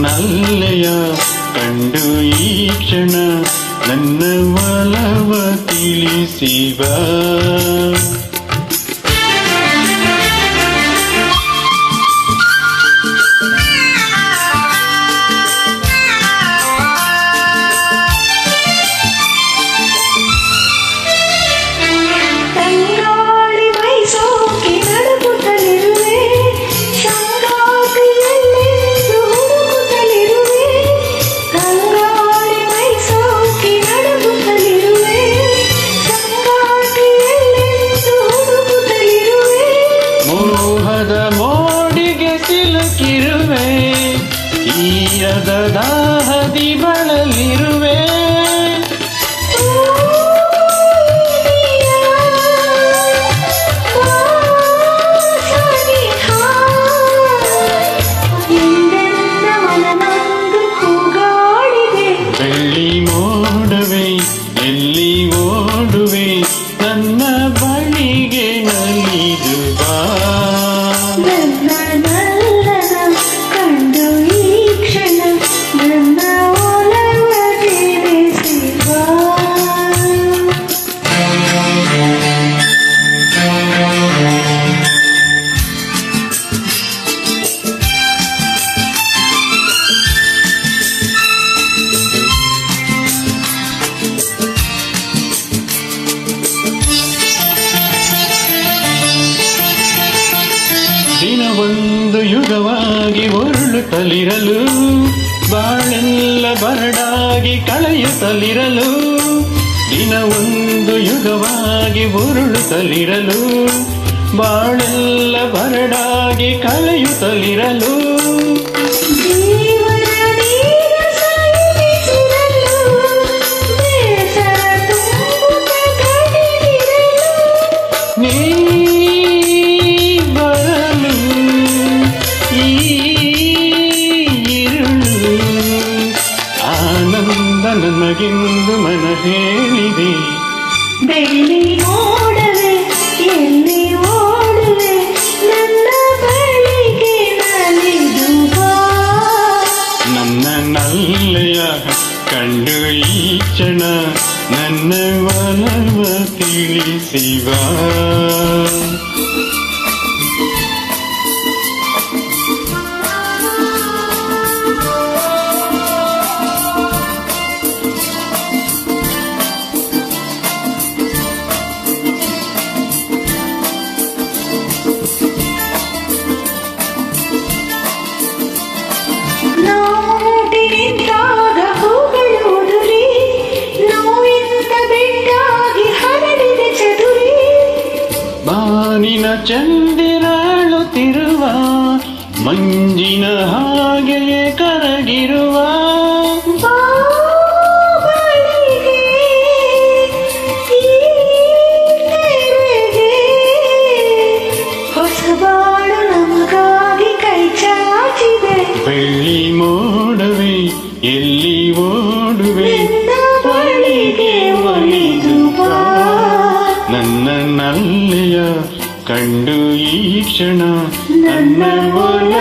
ನಲ್ಲೆಯ ಕಂಡು ಈ ಕ್ಷಣ ನನ್ನ ಒಲವ ತಿಳಿಸಿವ. ಮೋಡಿಗೆ ಸಿಲುಕಿರುವೆ, ಈರದ ದಾಹದಿ ಬಳಲಿರುವೆ. ಬೆಳ್ಳಿ ಮೋಡವೆ ಎಲ್ಲಿ ಓಡುವೆ, ನನ್ನ ಬಳಿಗೆ ನಲಿದು ಬಾ. ದಿನವೊಂದು ಯುಗವಾಗಿ ಉರುಳುತ್ತಲಿರಲು, ಬಾಳೆಲ್ಲ ಬರಡಾಗಿ ಕಳೆಯುತ್ತಲಿರಲು. ದಿನವೊಂದು ಯುಗವಾಗಿ ಉರುಳುತ್ತಲಿರಲು, ಬಾಳೆಲ್ಲ ಬರಡಾಗಿ ಕಳೆಯುತ್ತಲಿರಲು. ಆನಂದ ನನಗೆಂದು ಮನ ಹೇಳಿದೆ. ಬೆಳ್ಳಿ ಮೋಡವೆ ಎಲ್ಲಿ ಓಡುವೆ, ನನ್ನ ಬಳಿಗೆ ನಲಿದು ಬಾ. ನನ್ನ ನಲ್ಲೆಯ ಕಂಡು ಈ ಕ್ಷಣ ನನ್ನ ಒಲವ ತಿಳಿಸಿವ. ಬಾನಿನ ಚಂದಿರಾಳುತ್ತಿರುವ ಮಂಜಿನ ಹಾಗೆಯೇ ಕರಗಿರುವ ಹೊಸಬಾಳು ನಮಗಾಗಿ ಕೈ ಚಾಚಿದೆ. ಬೆಳ್ಳಿ ಮೋಡವೆ ಎಲ್ಲಿ ಓಡುವೆ, ಬಳಿಗೆ ಒಲಿದು ಬಾ. ನನ್ನ ನಲ್ಲೆಯ ಕಂಡು ಈ ಕ್ಷಣ ನನ್ನ ಒಲ